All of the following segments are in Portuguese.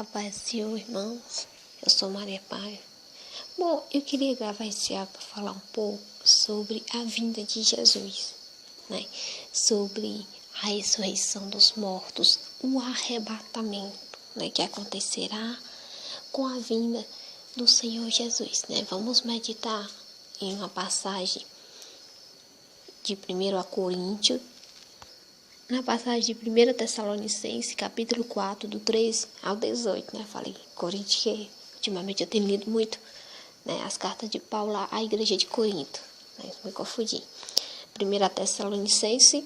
A paz do Senhor, irmãos. Eu sou Maria Paiva. Bom, eu queria gravar esse áudio para falar um pouco sobre a vinda de Jesus, né? Sobre a ressurreição dos mortos, o arrebatamento, né? Que acontecerá com a vinda do Senhor Jesus, né? Vamos meditar em uma passagem de 1 Coríntios, na passagem de 1 Tessalonicenses, capítulo 4, do 3 ao 18, né? Falei Coríntios, que ultimamente eu tenho lido muito, né, as cartas de Paulo à igreja de Corinto, né? Me confundi. 1 Tessalonicenses,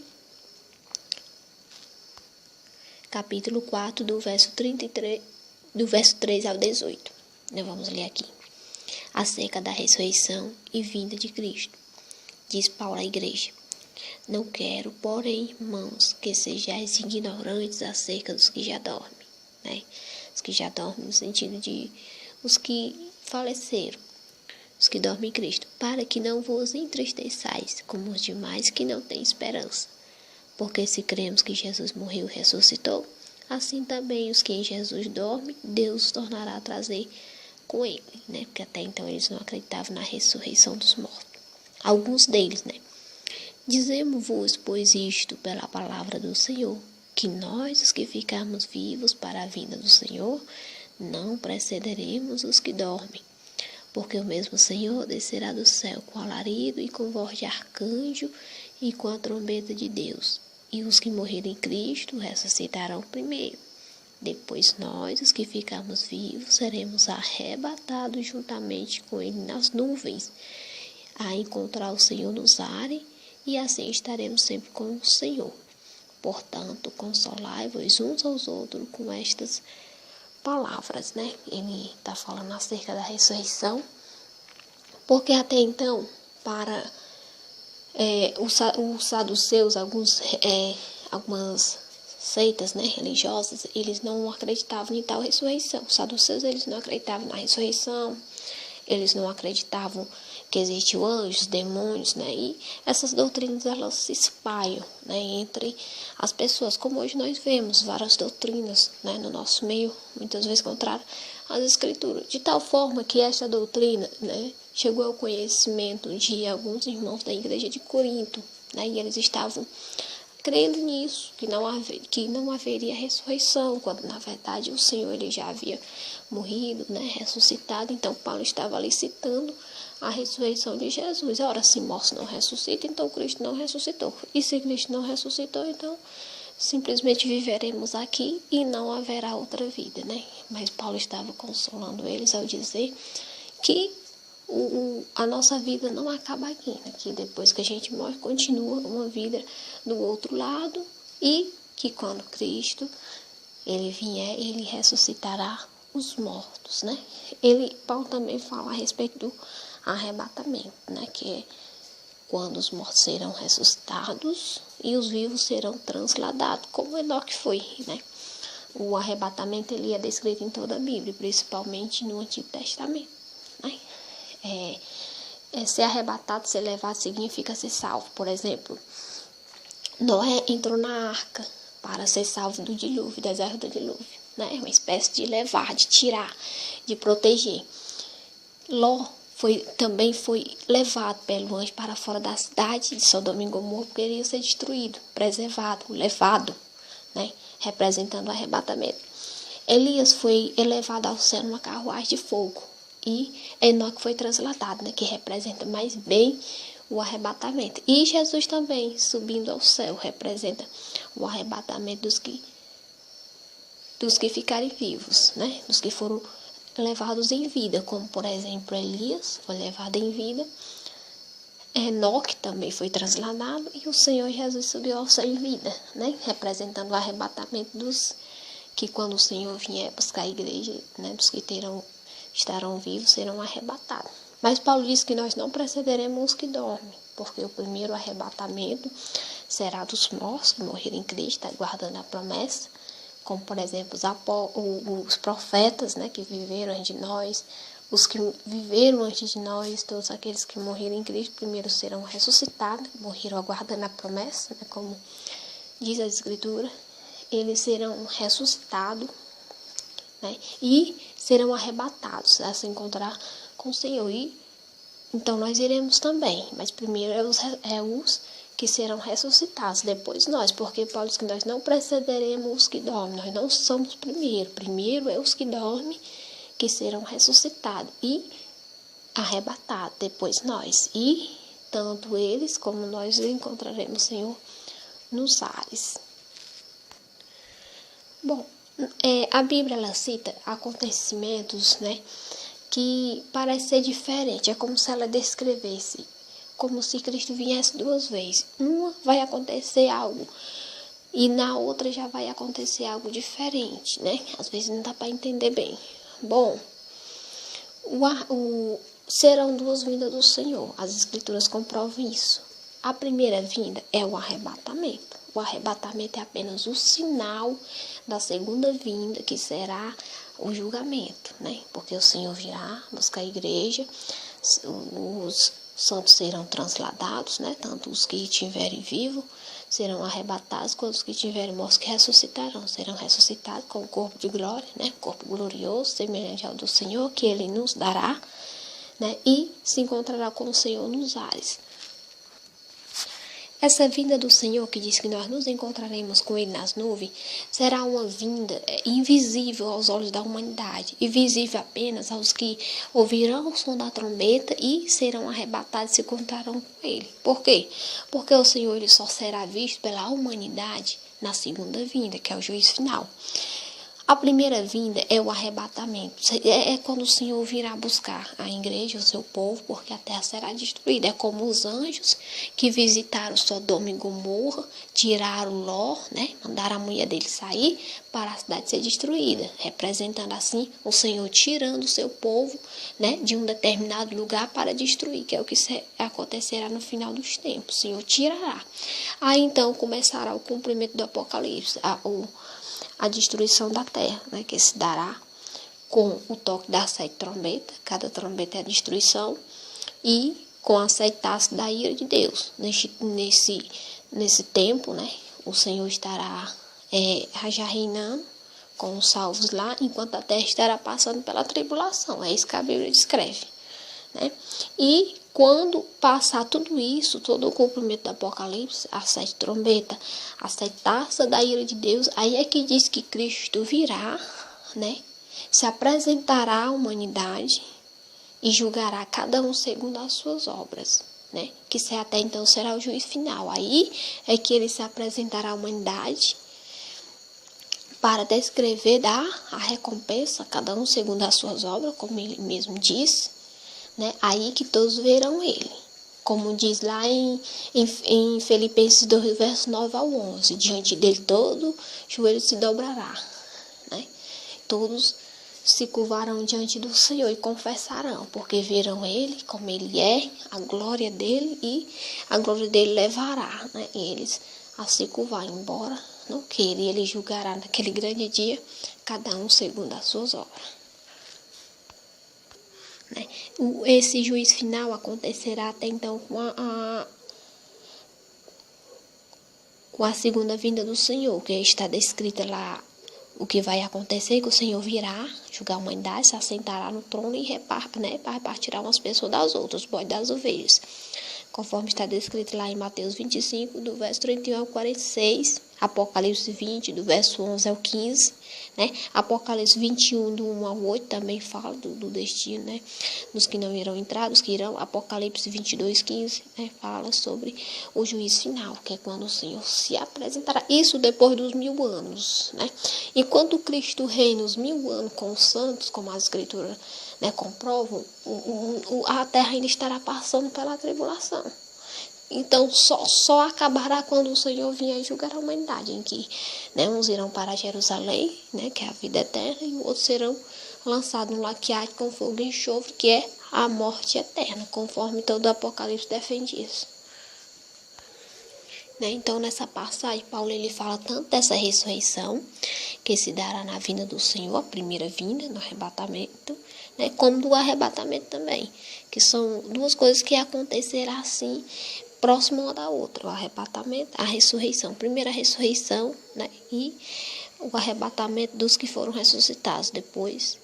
capítulo 4, do verso 33, do verso 3 ao 18. Nós vamos ler aqui. Acerca da ressurreição e vinda de Cristo. Diz Paulo à igreja: não quero, porém, irmãos, que sejais ignorantes acerca dos que já dormem, né? Os que já dormem no sentido de os que faleceram, os que dormem em Cristo, para que não vos entristeçais como os demais que não têm esperança. Porque se cremos que Jesus morreu e ressuscitou, assim também os que em Jesus dormem, Deus os tornará a trazer com ele, né? Porque até então eles não acreditavam na ressurreição dos mortos. Alguns deles, né? Dizemos-vos, pois, isto pela palavra do Senhor, que nós, os que ficarmos vivos para a vinda do Senhor, não precederemos os que dormem. Porque o mesmo Senhor descerá do céu com alarido e com voz de arcanjo e com a trombeta de Deus. E os que morrerem em Cristo ressuscitarão primeiro. Depois nós, os que ficarmos vivos, seremos arrebatados juntamente com ele nas nuvens, a encontrar o Senhor nos ares, e assim estaremos sempre com o Senhor. Portanto, consolai-vos uns aos outros com estas palavras, né? Ele está falando acerca da ressurreição, porque até então, para os saduceus, algumas seitas, né, religiosas, eles não acreditavam em tal ressurreição. Os saduceus, eles não acreditavam na ressurreição, eles não acreditavam que existiam anjos, demônios, né? E essas doutrinas, elas se espalham, né, entre as pessoas, como hoje nós vemos várias doutrinas, né, no nosso meio, muitas vezes contrárias às escrituras, de tal forma que essa doutrina, né, chegou ao conhecimento de alguns irmãos da igreja de Corinto, né, e eles estavam crendo nisso, que não haveria ressurreição, quando na verdade o Senhor ele já havia morrido, né, ressuscitado. Então Paulo estava ali citando a ressurreição de Jesus. Ora, se mortos não ressuscitam, então Cristo não ressuscitou. E se Cristo não ressuscitou, então simplesmente viveremos aqui e não haverá outra vida, né? Mas Paulo estava consolando eles ao dizer que a nossa vida não acaba aqui, né? Que depois que a gente morre, continua uma vida do outro lado, e que quando Cristo ele vier, ele ressuscitará os mortos, né? Paulo também fala a respeito do arrebatamento, né? Que é quando os mortos serão ressuscitados e os vivos serão transladados, como Enoque foi, né? O arrebatamento ele é descrito em toda a Bíblia, principalmente no Antigo Testamento, né? Ser arrebatado, ser levado, significa ser salvo. Por exemplo, Noé entrou na arca para ser salvo do dilúvio, das águas do dilúvio, né? Uma espécie de levar, de tirar, de proteger. Ló também foi levado pelo anjo para fora da cidade de Sodoma e Gomorra, porque ele ia ser destruído, preservado, levado, né? Representando o arrebatamento. Elias foi elevado ao céu numa carruagem de fogo. E Enoque foi transladado, né, que representa mais bem o arrebatamento. E Jesus também, subindo ao céu, representa o arrebatamento dos que ficarem vivos, né, dos que foram levados em vida, como por exemplo Elias foi levado em vida, Enoque também foi transladado e o Senhor Jesus subiu ao céu em vida, né, representando o arrebatamento dos que quando o Senhor vier buscar a igreja, né, dos que estarão vivos, serão arrebatados. Mas Paulo diz que nós não precederemos os que dormem, porque o primeiro arrebatamento será dos mortos que morreram em Cristo, aguardando a promessa, como por exemplo os profetas, né, que viveram antes de nós, os que viveram antes de nós, todos aqueles que morreram em Cristo, primeiro serão ressuscitados, morreram aguardando a promessa, né, como diz a Escritura, eles serão ressuscitados né? E serão arrebatados a se encontrar com o Senhor. E então nós iremos também, mas primeiro é os que serão ressuscitados, depois nós, porque Paulo diz que nós não precederemos os que dormem, nós não somos primeiro é os que dormem que serão ressuscitados e arrebatados, depois nós, e tanto eles como nós encontraremos o Senhor nos ares. Bom, a Bíblia ela cita acontecimentos, né, que parece ser diferente, é como se ela descrevesse, como se Cristo viesse duas vezes. Uma vai acontecer algo e na outra já vai acontecer algo diferente, né? Às vezes não dá para entender bem. Bom, serão duas vindas do Senhor. As Escrituras comprovam isso. A primeira vinda é o arrebatamento. O arrebatamento é apenas o sinal da segunda vinda, que será o julgamento, né? Porque o Senhor virá buscar a igreja, os santos serão transladados, né? Tanto os que estiverem vivos serão arrebatados, quanto os que estiverem mortos que ressuscitarão. Serão ressuscitados com o corpo de glória, né? Corpo glorioso, semelhante ao do Senhor, que Ele nos dará, né? E se encontrará com o Senhor nos ares. Essa vinda do Senhor, que diz que nós nos encontraremos com Ele nas nuvens, será uma vinda invisível aos olhos da humanidade, e visível apenas aos que ouvirão o som da trombeta e serão arrebatados e se encontrarão com Ele. Por quê? Porque o Senhor ele só será visto pela humanidade na segunda vinda, que é o juízo final. A primeira vinda é o arrebatamento. É quando o Senhor virá buscar a igreja, o seu povo, porque a terra será destruída. É como os anjos que visitaram Sodoma e Gomorra, tiraram Ló, né? Mandaram a mulher dele sair para a cidade ser destruída. Representando assim o Senhor tirando o seu povo, né, de um determinado lugar para destruir, que é o que acontecerá no final dos tempos. O Senhor tirará. Aí então começará o cumprimento do Apocalipse, a destruição da terra, né, que se dará com o toque das 7 trombetas, cada trombeta é a destruição, e com a 7 taças da ira de Deus. Nesse tempo, né, o Senhor estará já reinando com os salvos lá, enquanto a terra estará passando pela tribulação. É isso que a Bíblia descreve, né? E quando passar tudo isso, todo o cumprimento do Apocalipse, as 7 trombetas, as 7 taças da ira de Deus, aí é que diz que Cristo virá, né? Se apresentará à humanidade e julgará cada um segundo as suas obras, né? Que até então será o juízo final. Aí é que ele se apresentará à humanidade para descrever, dar a recompensa a cada um segundo as suas obras, como ele mesmo disse, né? Aí que todos verão ele. Como diz lá em Filipenses 2, verso 9 ao 11. Diante dele todo joelho se dobrará, né? Todos se curvarão diante do Senhor e confessarão, porque verão ele como ele é, a glória dele, e a glória dele levará, né, eles a se curvar, embora não queira, e ele julgará naquele grande dia cada um segundo as suas obras. Né? Esse juízo final acontecerá até então com a segunda vinda do Senhor, que está descrita lá o que vai acontecer, que o Senhor virá julgar a humanidade, se assentará no trono e repartirá umas pessoas das outras, os bois das ovelhas, conforme está descrito lá em Mateus 25, do verso 31 ao 46, Apocalipse 20, do verso 11 ao 15, né? Apocalipse 21, do 1 ao 8, também fala do destino, né, dos que não irão entrar, dos que irão. Apocalipse 22, 15, né, fala sobre o juízo final, que é quando o Senhor se apresentará. Isso depois dos 1000 anos, né? Enquanto Cristo reina os 1000 anos com os santos, como as Escrituras, né, comprovam, a terra ainda estará passando pela tribulação. Então, só acabará quando o Senhor vier julgar a humanidade, em que, né, uns irão para Jerusalém, né, que é a vida eterna, e outros serão lançados no laqueado com fogo e enxofre, que é a morte eterna, conforme todo o Apocalipse defende isso. Né? Então, nessa passagem, Paulo ele fala tanto dessa ressurreição, que se dará na vinda do Senhor, a primeira vinda, no arrebatamento, né, como do arrebatamento também, que são duas coisas que acontecerão assim, próximo uma da outra, o arrebatamento, a ressurreição. Primeiro a ressurreição, né, e o arrebatamento dos que foram ressuscitados. Depois,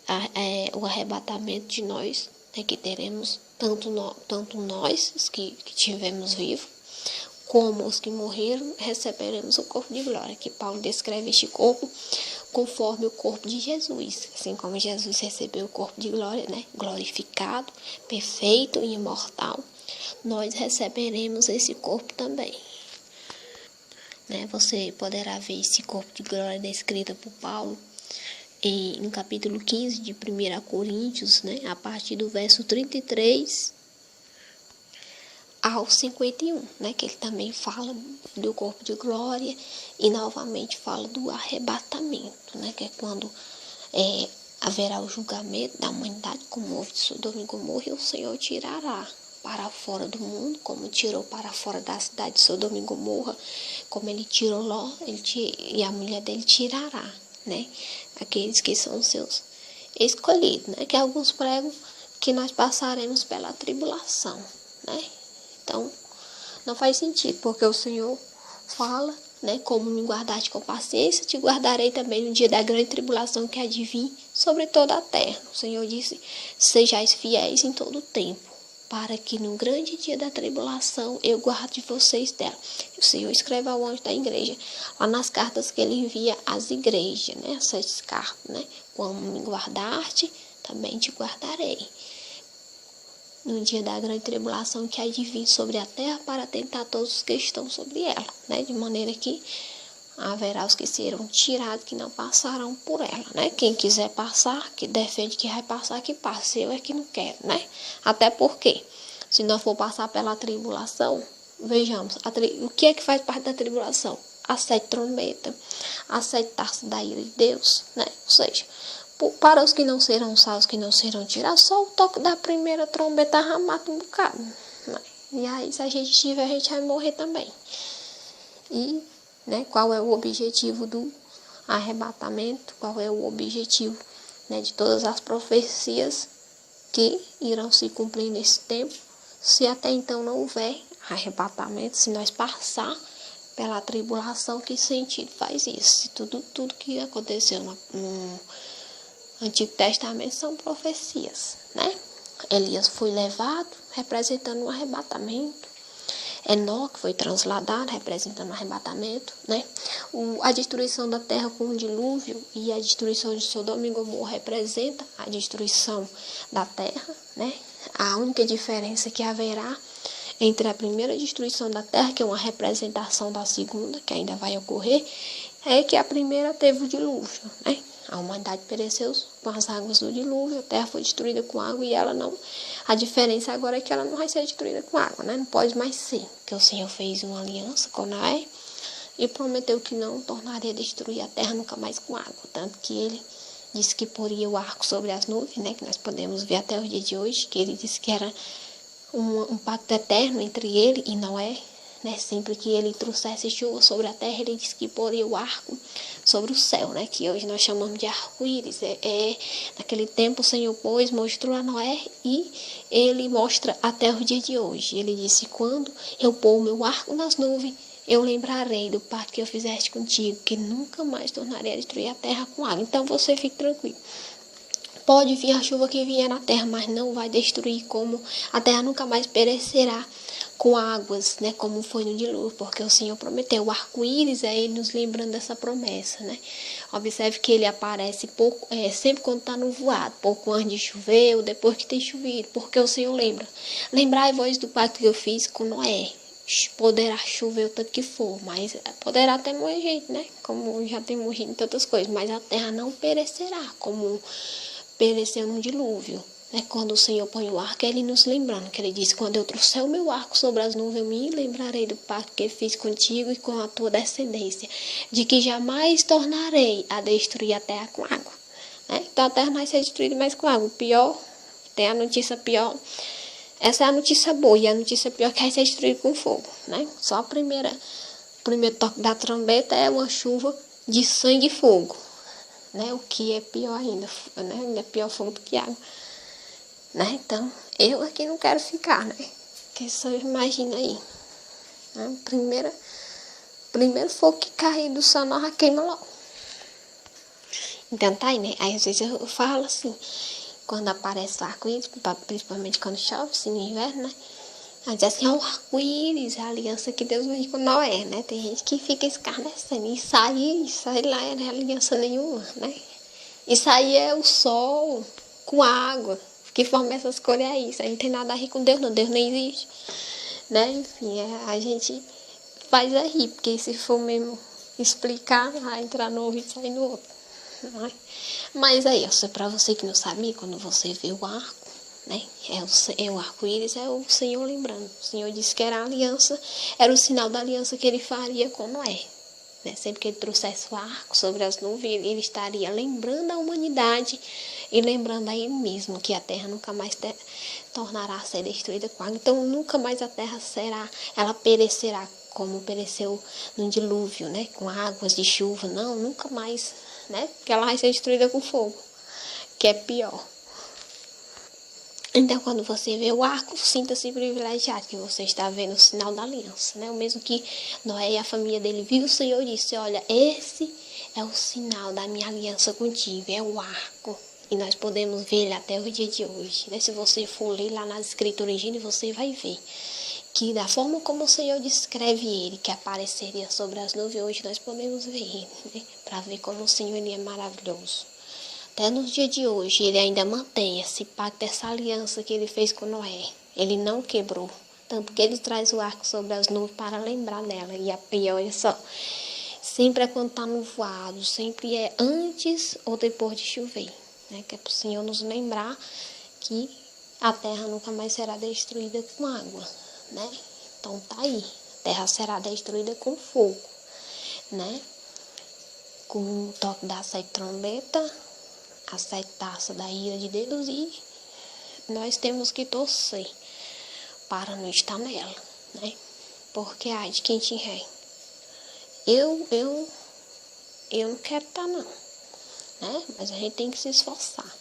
o arrebatamento de nós, né, que teremos tanto nós, os que tivemos vivos, como os que morreram, receberemos o corpo de glória, que Paulo descreve este corpo conforme o corpo de Jesus. Assim como Jesus recebeu o corpo de glória, né, glorificado, perfeito e imortal, nós receberemos esse corpo também. Né, você poderá ver esse corpo de glória descrito por Paulo no capítulo 15 de 1 Coríntios, né, a partir do verso 33 ao 51, né, que ele também fala do corpo de glória e novamente fala do arrebatamento, né, que é quando haverá o julgamento da humanidade, como houve de Sodoma e Gomorra, e o Senhor tirará para fora do mundo, como tirou para fora da cidade de Sodoma e Gomorra, como ele tirou Ló, e a mulher dele tirará, né, aqueles que são seus escolhidos, né, que alguns pregam que nós passaremos pela tribulação, né. Então, não faz sentido, porque o Senhor fala, né, como me guardaste com paciência, te guardarei também no dia da grande tribulação que há de vir sobre toda a terra. O Senhor disse, sejais fiéis em todo o tempo, para que no grande dia da tribulação eu guarde vocês dela. O Senhor escreve ao anjo da igreja, lá nas cartas que ele envia às igrejas, né, essas cartas, né, como me guardaste, também te guardarei. No dia da grande tribulação que há de vir sobre a terra para tentar todos os que estão sobre ela, né? De maneira que haverá os que serão tirados, que não passarão por ela, né? Quem quiser passar, que defende que vai passar, que passe. Eu é que não quero, né? Até porque, se não for passar pela tribulação, vejamos, o que é que faz parte da tribulação? As 7 trombetas, as 7 taças da ira de Deus, né? Ou seja, para os que não serão salvos, que não serão tirados, só o toque da primeira trombeta já mata um bocado. Né? E aí, se a gente tiver, a gente vai morrer também. E, né, qual é o objetivo do arrebatamento? Qual é o objetivo, né, de todas as profecias que irão se cumprir nesse tempo? Se até então não houver arrebatamento, se nós passar pela tribulação, que sentido faz isso? Se tudo que aconteceu no Antigo Testamento são profecias, né? Elias foi levado, representando o arrebatamento. Enoque foi transladado, representando o arrebatamento, né? A destruição da terra com o dilúvio e a destruição de Sodoma e Gomorra representa a destruição da terra, né? A única diferença que haverá entre a primeira destruição da terra, que é uma representação da segunda, que ainda vai ocorrer, é que a primeira teve o dilúvio, né? A humanidade pereceu com as águas do dilúvio, a terra foi destruída com água e ela não... A diferença agora é que ela não vai ser destruída com água, né? Não pode mais ser, porque o Senhor fez uma aliança com Noé e prometeu que não tornaria a destruir a terra nunca mais com água. Tanto que ele disse que poria o arco sobre as nuvens, né? Que nós podemos ver até o dia de hoje, que ele disse que era um pacto eterno entre ele e Noé, né? Sempre que ele trouxesse chuva sobre a terra, ele disse que poria o arco sobre o céu, né? Que hoje nós chamamos de arco-íris. Naquele tempo o Senhor mostrou a Noé e ele mostra até o dia de hoje. Ele disse, quando eu pôr o meu arco nas nuvens, eu lembrarei do pacto que eu fizeste contigo, que nunca mais tornarei a destruir a terra com água. Então você fique tranquilo. Pode vir a chuva que vier na terra, mas não vai destruir, como a terra nunca mais perecerá com águas, né, como foi no dilúvio, porque o Senhor prometeu. O arco-íris é ele nos lembrando dessa promessa, né? Observe que ele aparece sempre quando está nuvoado, pouco antes de chover ou depois que tem chovido, porque o Senhor lembra. Lembrai-vos do pacto que eu fiz com Noé. Poderá chover o tanto que for, mas poderá até morrer gente, né? Como já tem morrido em tantas coisas, mas a terra não perecerá, como pereceu no dilúvio, né? Quando o Senhor põe o arco, é ele nos lembrando, que ele diz, quando eu trouxer o meu arco sobre as nuvens, eu me lembrarei do pacto que fiz contigo e com a tua descendência, de que jamais tornarei a destruir a terra com água, né? Então a terra não vai ser destruída mais com água. Pior, tem a notícia pior, essa é a notícia boa, e a notícia pior é que vai ser destruída com fogo, né? Só o primeiro toque da trombeta é uma chuva de sangue e fogo, né? O que é pior ainda, né? Ainda é pior fogo do que água, né? Então, eu aqui não quero ficar, né? Porque só imagina aí, né? Primeiro fogo que cair do céu, nós queima logo, Então tá aí, né? Aí às vezes eu falo assim, quando aparece o arco-íris, principalmente quando chove, assim, no inverno, né? Aí diz assim, ó, o arco-íris, a aliança que Deus fez com Noé, né? Tem gente que fica escarnecendo. Isso aí lá não é aliança nenhuma, né? Isso aí é o sol com água que forma essas cores aí. Isso aí não tem nada a ver com Deus, não. Deus não existe, né? Enfim, a gente faz a rir, porque se for mesmo explicar, vai entrar no ouvido e sair no outro. Né? Mas aí, ó, pra você que não sabia, quando você vê o arco, né? O arco-íris é o Senhor lembrando. O Senhor disse que era a aliança, era o sinal da aliança que ele faria com Noé. Né? Sempre que ele trouxesse o arco sobre as nuvens, ele estaria lembrando a humanidade e lembrando a ele mesmo que a terra nunca mais tornará a ser destruída com água. Então, nunca mais a terra ela perecerá como pereceu no dilúvio, né? Com águas de chuva. Não, nunca mais, né? Porque ela vai ser destruída com fogo, que é pior. Então, quando você vê o arco, sinta-se privilegiado, que você está vendo o sinal da aliança, né? O mesmo que Noé e a família dele viu, o Senhor disse, olha, esse é o sinal da minha aliança contigo, é o arco. E nós podemos ver ele até o dia de hoje, né? Se você for ler lá nas escrituras originais, você vai ver que da forma como o Senhor descreve ele, que apareceria sobre as nuvens, hoje nós podemos ver ele, né? Para ver como o Senhor ele é maravilhoso. Até no dia de hoje, ele ainda mantém esse pacto, essa aliança que ele fez com Noé. Ele não quebrou. Tanto que ele traz o arco sobre as nuvens para lembrar dela. E olha só, sempre é quando está nublado, sempre é antes ou depois de chover. Né? Que é para o Senhor nos lembrar que a terra nunca mais será destruída com água. Né? Então tá aí. A terra será destruída com fogo. Né? Com o toque da sete trombeta, a sete taças da ira de Deus, e nós temos que torcer para não estar nela, né? Porque ai de quem te rei. Eu não quero estar não, né? Mas a gente tem que se esforçar.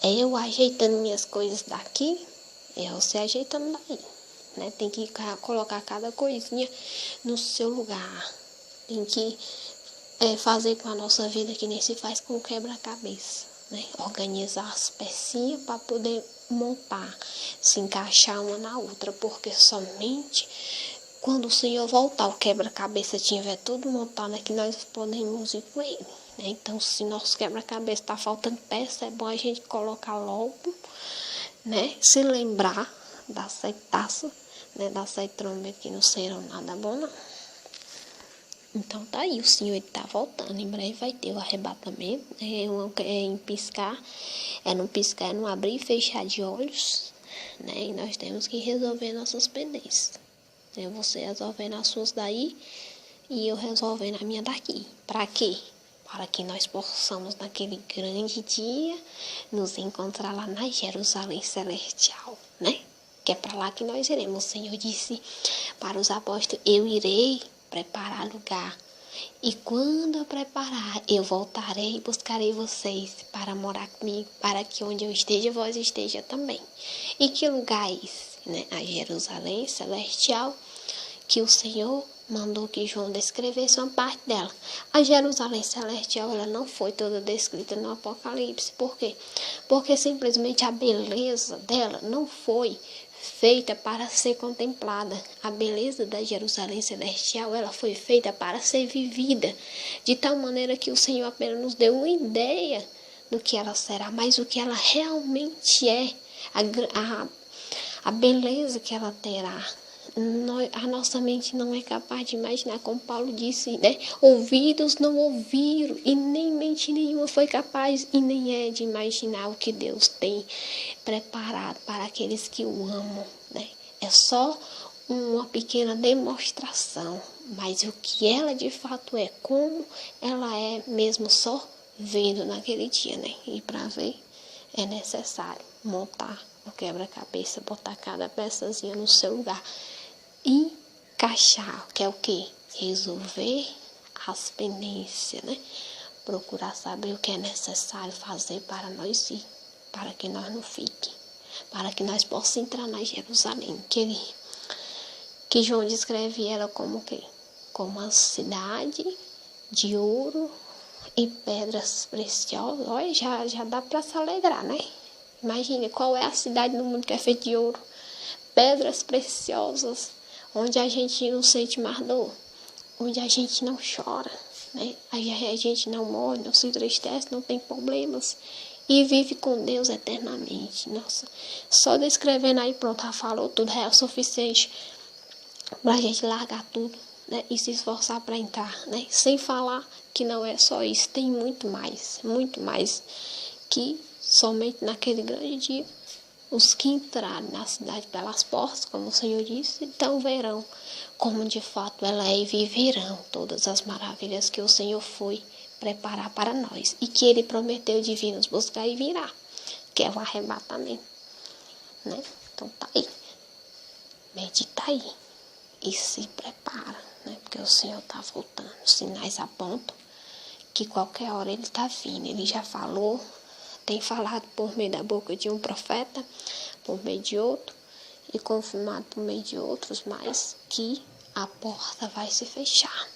É eu ajeitando minhas coisas daqui, é você ajeitando daí, né? Tem que colocar cada coisinha no seu lugar. Tem que fazer com a nossa vida que nem se faz com quebra-cabeça, né? Organizar as pecinhas para poder montar, se encaixar uma na outra, porque somente quando o Senhor voltar, o quebra-cabeça tiver tudo montado, é que nós podemos ir com ele, né? Então, se nosso quebra-cabeça está faltando peça, é bom a gente colocar logo, né? Se lembrar das sete taças, né? Das sete trombetas, que não serão nada bom, não. Então tá aí, o Senhor está voltando, em breve vai ter o arrebatamento, em piscar, não piscar, é não abrir e fechar de olhos, né? E nós temos que resolver nossas pendências. Você resolvendo as suas daí e eu resolvendo a minha daqui. Para quê? Para que nós possamos, naquele grande dia, nos encontrar lá na Jerusalém Celestial, né? Que é para lá que nós iremos. O Senhor disse para os apóstolos, eu irei preparar lugar. E quando eu preparar, eu voltarei e buscarei vocês para morar comigo, para que onde eu esteja, vós esteja também. E que lugar é esse? Né? A Jerusalém Celestial, que o Senhor mandou que João descrevesse uma parte dela. A Jerusalém Celestial, ela não foi toda descrita no Apocalipse. Por quê? Porque simplesmente a beleza dela não foi feita para ser contemplada. A beleza da Jerusalém Celestial, ela foi feita para ser vivida, de tal maneira que o Senhor apenas nos deu uma ideia do que ela será, mas o que ela realmente é, a beleza que ela terá. A nossa mente não é capaz de imaginar, como Paulo disse, né? Ouvidos não ouviram e nem mente nenhuma foi capaz e nem é de imaginar o que Deus tem preparado para aqueles que o amam, né? É só uma pequena demonstração, mas o que ela de fato é, como ela é mesmo só vendo naquele dia, né? E para ver é necessário montar o quebra-cabeça, botar cada peçazinha no seu lugar. Encaixar, que é o que? Resolver as pendências, né? Procurar saber o que é necessário fazer para nós ir, para que nós não fiquem, para que nós possamos entrar na Jerusalém, que João descreve ela como o quê? Como uma cidade de ouro e pedras preciosas. Olha, já dá para se alegrar, né? Imagine qual é a cidade no mundo que é feita de ouro. Pedras preciosas, onde a gente não sente mais dor, onde a gente não chora, né? A gente não morre, não se entristece, não tem problemas e vive com Deus eternamente. Nossa, só descrevendo aí, pronto, já falou tudo, é o suficiente para a gente largar tudo, né? E se esforçar para entrar, né? Sem falar que não é só isso, tem muito mais que somente naquele grande dia. Os que entrarem na cidade pelas portas, como o Senhor disse, então verão como de fato ela é e viverão todas as maravilhas que o Senhor foi preparar para nós e que Ele prometeu de vir nos buscar e virá, que é o arrebatamento, né? Então tá aí, medita aí e se prepara, né? Porque o Senhor tá voltando, os sinais apontam que qualquer hora Ele tá vindo, Ele já falou, tem falado por meio da boca de um profeta, por meio de outro, e confirmado por meio de outros, mas que a porta vai se fechar,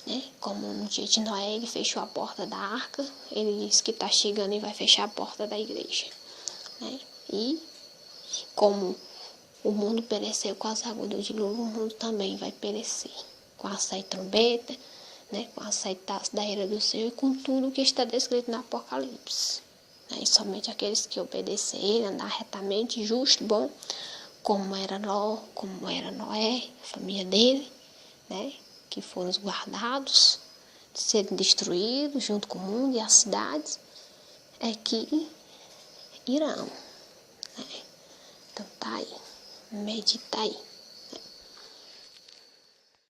né? Como no dia de Noé, ele fechou a porta da arca, ele disse que está chegando e vai fechar a porta da igreja, né? E como o mundo pereceu com as águas do dilúvio, o mundo também vai perecer, com a sete trombeta, né? Com a sete taças da ira do Senhor e com tudo que está descrito no Apocalipse. E somente aqueles que obedecerem, andar retamente, justo, bom, como era Noé, a família dele, né, que foram os guardados, de serem destruídos junto com o mundo e as cidades, é que irão, né? Então tá aí, medita aí.